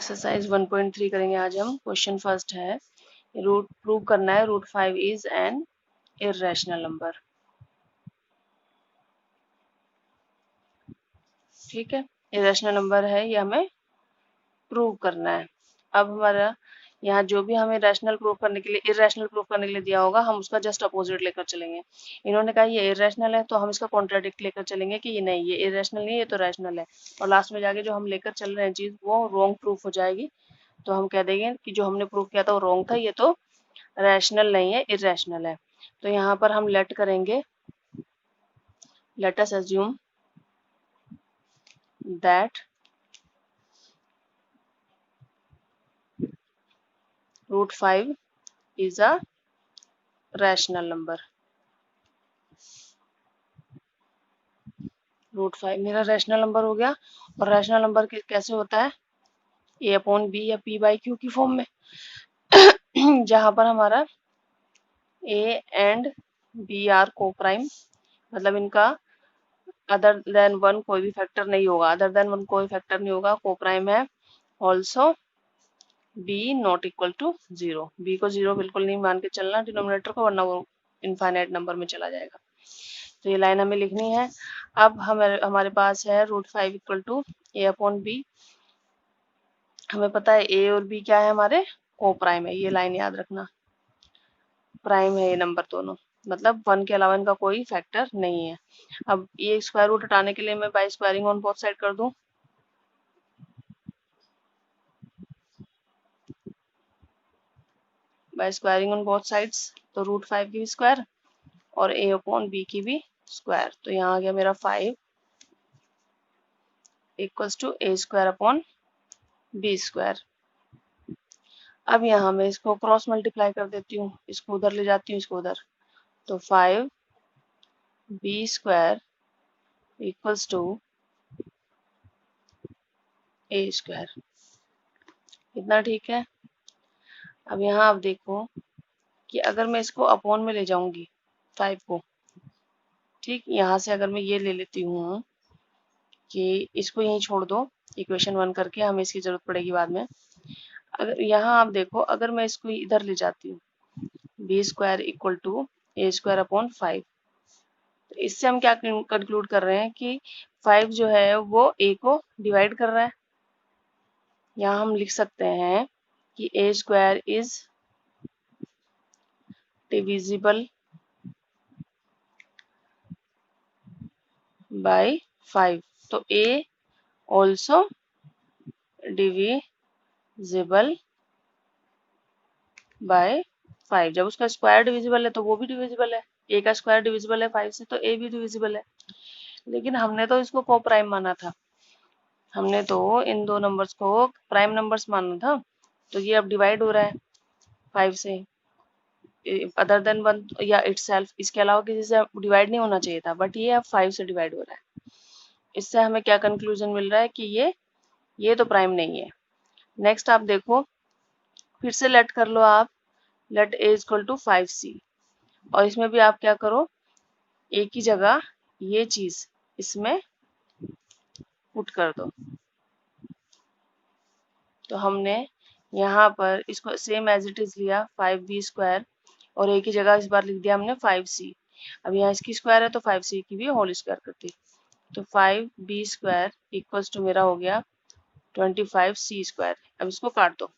Exercise 1.3 करेंगे आज हम। क्वेश्चन फर्स्ट है, रूट प्रूव करना है root 5 is an irrational number. ठीक है, इर्रेशनल नंबर है, ये हमें प्रूव करना है। अब हमारा यहाँ जो भी हमें रैशनल प्रूव करने के लिए, इर्रेशनल प्रूव करने के लिए दिया होगा, हम उसका जस्ट अपोजिट लेकर चलेंगे। इन्होंने कहा ये इर्रेशनल है, तो हम इसका कॉन्ट्राडिक्ट लेकर चलेंगे कि ये नहीं, ये इर्रेशनल नहीं, ये तो रैशनल है। और लास्ट में जाके जो हम लेकर चल रहे हैं चीज, वो रॉन्ग प्रूफ हो जाएगी। तो हम कह देंगे कि जो हमने प्रूव किया था वो रॉन्ग था, ये तो रैशनल नहीं है, इर्रेशनल है। तो यहाँ पर हम लेट करेंगे, let us assume that root 5 is a rational number. Root 5 मेरा रैशनल नंबर हो गया। और रैशनल नंबर कैसे होता है, ए अपॉन बी या पी बाई क्यू की फॉर्म में, जहां पर हमारा ए एंड बी आर को प्राइम, मतलब इनका अदर देन वन कोई भी फैक्टर नहीं होगा, अदर देन वन कोई फैक्टर नहीं होगा, को प्राइम है। Also b not equal to 0, b को 0 बिल्कुल नहीं मान के चलना डिनोमिनेटर को, वरना वो इनफाइनाइट नंबर में चला जाएगा। तो ये लाइन हमें लिखनी है। अब हमारे पास है root 5 equal to a upon b. हमें पता है ए और बी क्या है, हमारे को प्राइम है, ये लाइन याद रखना, प्राइम है ये नंबर दोनों, मतलब 1 के अलावा इनका कोई फैक्टर नहीं है। अब ये स्क्वायर रूट हटाने के लिए मैं by squaring on both side कर दूं, by squaring on both sides, तो रूट 5 की भी स्क्वायर और ए अपॉन बी की भी स्क्वायर। तो यहाँ आ गया मेरा 5 equals to a square upon b square. अब यहाँ मैं इसको क्रॉस मल्टीप्लाई कर देती हूँ, इसको उधर ले जाती हूँ, इसको उधर, तो 5 b square equals to a square. इतना ठीक है। अब यहाँ आप देखो कि अगर मैं इसको अपॉन में ले जाऊंगी 5 को, ठीक, यहाँ से अगर मैं ये ले लेती हूँ कि इसको यहीं छोड़ दो, इक्वेशन 1 करके, हमें इसकी जरूरत पड़ेगी बाद में। अगर यहाँ आप देखो, अगर मैं इसको इधर ले जाती हूँ, b square equal to a square upon 5, तो इससे हम क्या कंक्लूड कर रहे हैं कि 5 जो है वो ए को डिवाइड कर रहा है। यहाँ हम लिख सकते हैं कि ए स्क्वायर इज डिविजिबल बाय 5, तो ए ऑल्सो डिविजिबल बाय 5। जब उसका स्क्वायर डिविजिबल है तो वो भी डिविजिबल है, ए का स्क्वायर डिविजिबल है 5 से, तो ए भी डिविजिबल है। लेकिन हमने तो इसको को प्राइम माना था, हमने तो इन दो नंबर्स को प्राइम नंबर्स माना था, तो ये अब डिवाइड हो रहा है 5 से, अदर देन 1 या इटसेल्फ, इसके अलावा किसी से डिवाइड नहीं होना चाहिए था, बट ये अब 5 से डिवाइड हो रहा है। इससे हमें क्या कंक्लूजन मिल रहा है कि ये तो प्राइम नहीं है। नेक्स्ट आप देखो, फिर से लेट कर लो आप, late A equal to 5c, और इसमें भी आप क्या करो, ए की जगह ये चीज इसमें पुट कर दो। तो हमने यहाँ पर इसको सेम एज इट इज लिया 5b स्क्वायर, और ए की जगह इस बार लिख दिया हमने 5c। अब यहाँ इसकी स्क्वायर है तो 5c की भी होल स्क्वायर कर दी, तो 5b स्क्वायर इक्वल्स टू मेरा हो गया 25c स्क्वायर। अब इसको काट दो,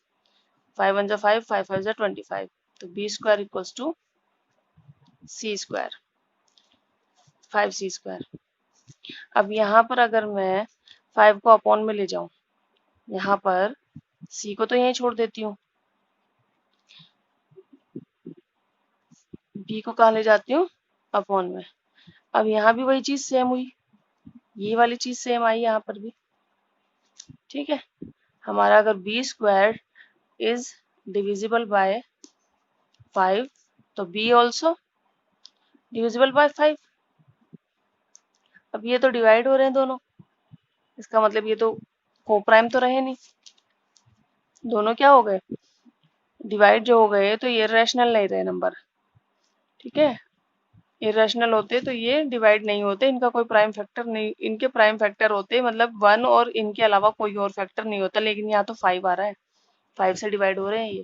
5 1 जा 5, 5 5 जा 25, तो b square equals to c square, 5c square. अब यहाँ पर अगर मैं 5 को अपॉन में ले जाऊं, यहाँ पर c को तो यहीं छोड़ देती हूँ, b को कहाँ ले जाती हूँ, अपॉन में। अब यहाँ भी वही चीज सेम हुई, ये वाली चीज सेम आई यहाँ पर भी। ठीक है, हमारा अगर b square is divisible by 5, तो b ऑल्सो डिविजिबल बाय 5। अब ये तो डिवाइड हो रहे हैं दोनों, इसका मतलब ये तो को प्राइम तो रहे नहीं, दोनों क्या हो गए, डिवाइड जो हो गए, तो ये रैशनल नहीं रहे नंबर। ठीक है, इरेशनल होते तो ये डिवाइड नहीं होते, इनका कोई प्राइम फैक्टर नहीं, इनके प्राइम फैक्टर होते मतलब 1 और इनके अलावा कोई और फैक्टर नहीं होता, लेकिन यहाँ तो 5 आ रहा है, 5 से डिवाइड हो रहे हैं ये।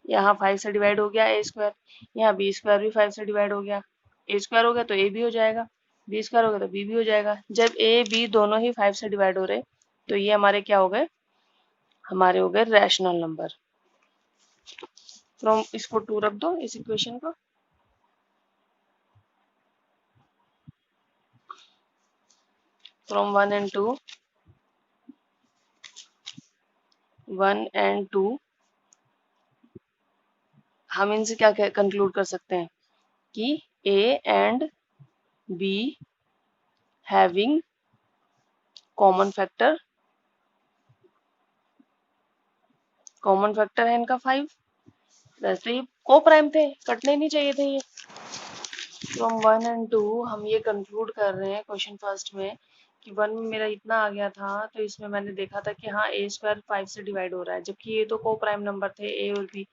यहाँ 5 से डिवाइड हो गया ए स्क्वायर, यहाँ बी स्क्वायर भी 5 से डिवाइड हो गया, ए स्क्वायर हो गया तो ए भी हो जाएगा, बी स्क्वायर हो गया तो बी भी हो जाएगा। जब ए बी दोनों ही 5 से डिवाइड हो रहे तो ये हमारे क्या हो गए, हमारे हो गए रैशनल नंबर। फ्रॉम इसको 2 रख दो इस इक्वेशन को, फ्रॉम 1 and 2, 1 and 2 हम इनसे क्या कंक्लूड कर सकते हैं कि A and be having common factor, common factor है इनका 5, वैसे ही को प्राइम थे, कटने नहीं चाहिए थे ये। फ्रॉम 1 and 2 हम ये कंक्लूड कर रहे हैं क्वेश्चन फर्स्ट में कि 1 में मेरा इतना आ गया था, तो इसमें मैंने देखा था कि हाँ ए स्क्वायर 5 से डिवाइड हो रहा है, जबकि ये तो को प्राइम नंबर थे ए और बी,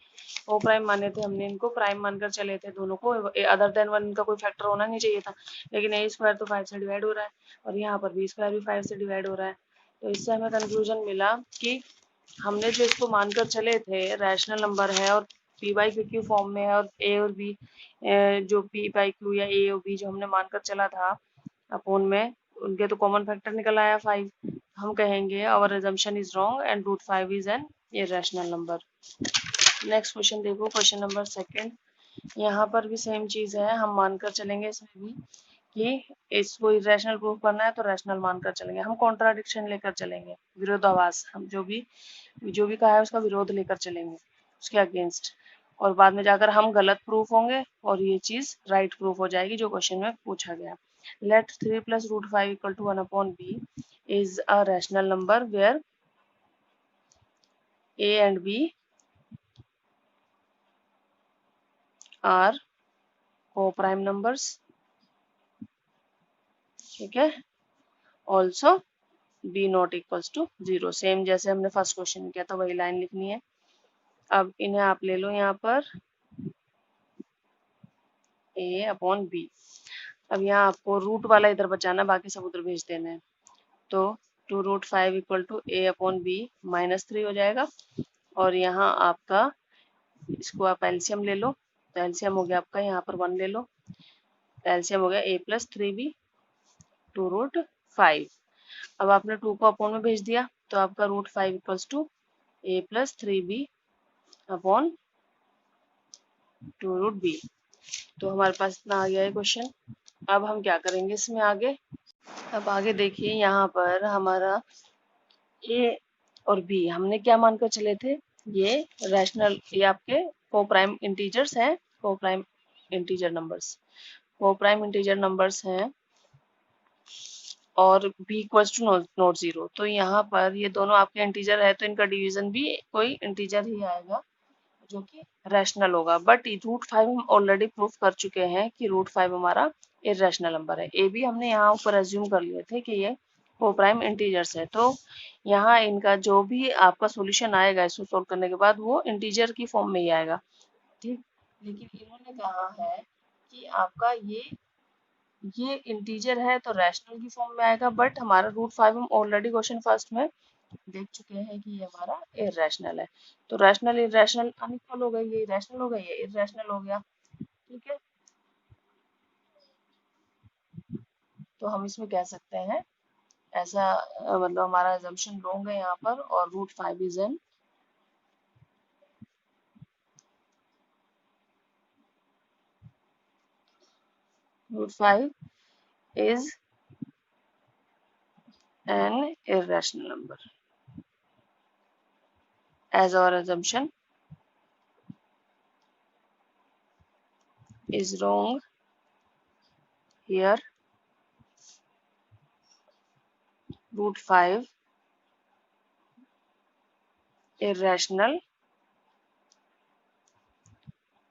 को प्राइम माने थे हमने, इनको प्राइम मानकर चले थे दोनों को, अदर देन 1 इनका कोई फैक्टर होना नहीं चाहिए था, लेकिन ए स्क्वायर तो 5 से डिवाइड हो रहा है और यहाँ पर बी स्क्वायर भी 5 से डिवाइड हो रहा है। तो इससे हमें कंक्लूजन मिला कि हमने जो इसको मानकर चले थे रैशनल नंबर है और P by Q Q form में है, और ए और बी जो पी बाई क्यू या ए और बी जो हमने मानकर चला था अपोन में, उनके तो कॉमन फैक्टर निकल आया 5। हम कहेंगे our assumption is wrong and root 5 is an irrational number. Next question देखो, क्वेश्चन नंबर सेकंड। यहाँ पर भी सेम चीज है, हम मानकर चलेंगे इसमें भी कि इसको इरेशनल प्रूफ करना है तो रैशनल मानकर चलेंगे, हम कॉन्ट्राडिक्शन लेकर चलेंगे, विरोधाभास, हम जो भी कहा है उसका विरोध लेकर चलेंगे उसके अगेंस्ट, और बाद में जाकर हम गलत प्रूफ होंगे और ये चीज राइट प्रूफ हो जाएगी जो क्वेश्चन में पूछा गया। Let 3 plus root 5 equal to 1 upon b is a rational number where a and b are co-prime numbers, ठीक है, also b not equals to 0, same जैसे हमने फर्स्ट क्वेश्चन में किया था वही लाइन लिखनी है। अब इन्हें आप ले लो यहाँ पर a अपॉन b। अब यहाँ आपको रूट वाला इधर बचाना, बाकी सब उधर भेज देना है, तो 2√5 equal to a upon b -3 हो जाएगा, और यहाँ आपका इसको आप एलसीएम ले लो, तो एलसीएम हो गया आपका यहाँ पर 1 ले लो, एलसीएम हो गया a प्लस 3b 2√5। अब आपने 2 को अपॉन में भेज दिया तो आपका √5 equals to a plus 3b upon 2√b। तो हमारे पास इतना आ गया है क्वेश्चन। अब हम क्या करेंगे इसमें आगे, अब आगे देखिए यहाँ पर हमारा ए और बी हमने क्या मानकर चले थे, ये रैशनल, ये आपके को प्राइम इंटीजर्स हैं, को प्राइम इंटीजर नंबर्स, को प्राइम इंटीजर नंबर्स हैं, और b इक्वल्स टू नॉट 0, तो यहाँ पर ये दोनों आपके इंटीजर है तो इनका डिवीजन भी कोई इंटीजर ही आएगा जो कि रैशनल होगा। बट √5 हम ऑलरेडी प्रूफ कर चुके हैं कि √5 हमारा इरेशनल नंबर है। ए भी हमने यहाँ ऊपर एज्यूम कर लिए थे कि ये को प्राइम इंटीजर्स है, तो यहाँ इनका जो भी आपका सॉल्यूशन आएगा इसको सोल्व करने के बाद वो इंटीजर की फॉर्म में ही आएगा, ठीक। लेकिन इन्होंने कहा है कि आपका ये इंटीजर है तो रैशनल की फॉर्म में आएगा, बट हमारा √5 हम ऑलरेडी क्वेश्चन फर्स्ट में देख चुके हैं कि ये हमारा इरेशनल है, तो रैशनल इरेशनल अनइक्वल हो गई, ये इरेशनल हो गई, ये इरेशनल हो गया, ठीक है। तो हम इसमें कह सकते हैं ऐसा, मतलब हमारा assumption रॉन्ग है यहाँ पर, और √5 is N √5 is an irrational number as our assumption is wrong here. √5 irrational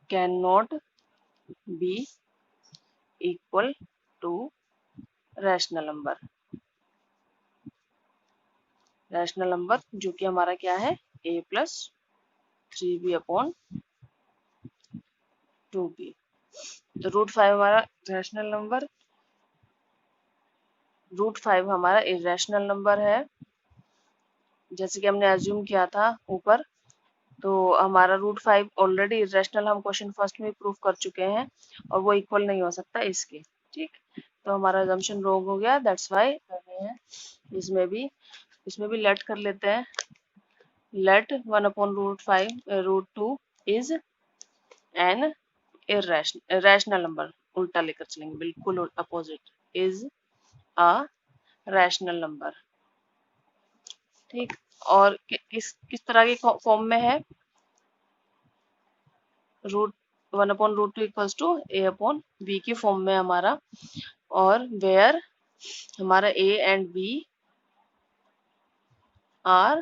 cannot be equal to rational number, rational number जो कि हमारा क्या है a plus 3b upon 2b। तो √5 हमारा रैशनल नंबर, √5 हमारा इरेशनल नंबर है, जैसे कि हमने एज्यूम किया था ऊपर। तो हमारा √5 ऑलरेडी इरेशनल हम क्वेश्चन फर्स्ट में प्रूव कर चुके हैं और वो इक्वल नहीं हो सकता इसके। ठीक, तो हमारा अजम्पशन रॉन्ग हो गया, दैट्स वाई इसमें भी लेट कर लेते हैं। Let 1/√5 √2 is an rational number, उल्टा लेकर चलेंगे, बिल्कुल opposite, is a rational number. ठीक, और किस तरह की फॉर्म में है, √1/√2 इक्वल्स टू a/b की फॉर्म में हमारा, और वेयर हमारा a and b are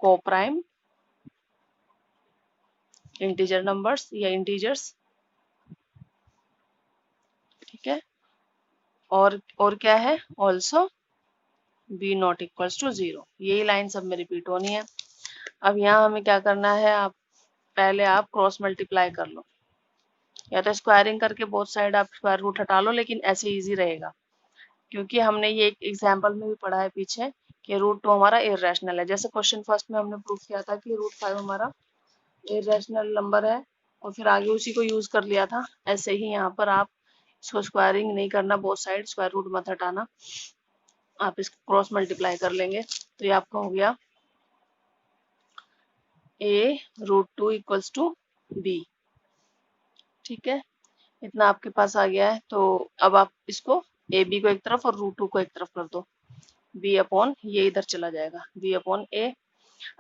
coprime integer numbers या इंटीजर्स। ठीक है, और क्या है, also b not equals to 0। यही लाइन सब में रिपीट होनी है। अब यहाँ हमें क्या करना है, पहले आप क्रॉस मल्टीप्लाई कर लो, या तो स्क्वायरिंग करके बोथ साइड आप स्क्वायर रूट हटा लो, लेकिन ऐसे इजी रहेगा, क्योंकि हमने ये एक एग्जाम्पल में भी पढ़ा है पीछे कि √2 हमारा इरेशनल है। जैसे क्वेश्चन फर्स्ट में हमने प्रूव किया था कि √5 हमारा इरेशनल नंबर है, और फिर आगे उसी को यूज कर लिया था। ऐसे ही यहाँ पर आप इसको स्क्वायरिंग नहीं करना, बोथ साइड स्क्वायर रूट मत हटाना, आप इसको क्रॉस मल्टीप्लाई कर लेंगे, तो ये आपका हो गया a√2 इक्वल्स टू b। ठीक है, इतना आपके पास आ गया है। तो अब आप इसको ab को एक तरफ और √2 को एक तरफ कर दो, b/, ये इधर चला जाएगा, b/a।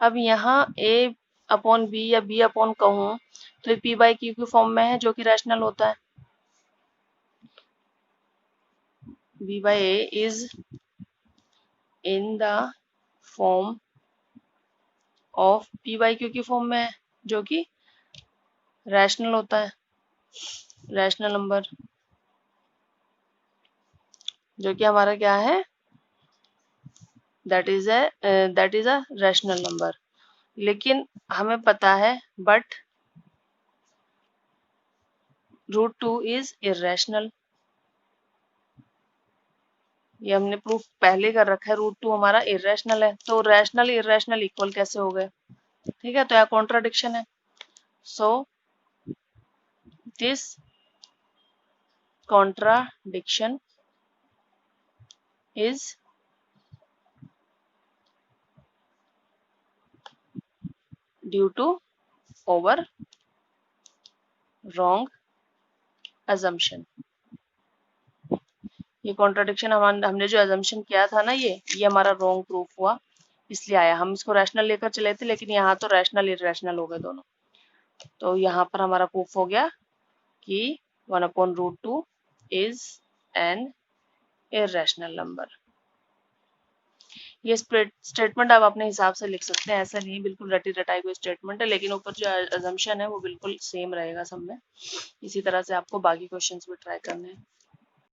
अब यहाँ a/b या b/ कहूँ तो ये p/q की फॉर्म में है, जो कि रैशनल होता है। b/a is in the form of p/q की फॉर्म में है, जो कि रैशनल होता है, रैशनल नंबर, जो कि हमारा क्या है, that is a rational number. लेकिन हमें पता है, बट √2 इज इरेशनल, ये हमने प्रूफ पहले कर रखा है, √2 हमारा इरेशनल है। तो रैशनल इरेशनल इक्वल कैसे हो गए? ठीक है, तो यहाँ कॉन्ट्राडिक्शन है। So this contradiction is due to over wrong assumption। ये कॉन्ट्राडिक्शन हमने जो assumption किया था ना, ये हमारा रॉन्ग प्रूफ हुआ, इसलिए आया। हम इसको रैशनल लेकर चले थे, लेकिन यहाँ तो रैशनल इरेशनल हो गए दोनों। तो यहाँ पर हमारा प्रूफ हो गया कि 1/√2 इज एन इरेशनल नंबर। ये स्टेटमेंट आप अपने हिसाब से लिख सकते हैं, ऐसा नहीं बिल्कुल रटी रटाई कोई स्टेटमेंट है, लेकिन ऊपर जो assumption है वो बिल्कुल सेम रहेगा सब में। इसी तरह से आपको बाकी क्वेश्चंस भी ट्राई करने हैं।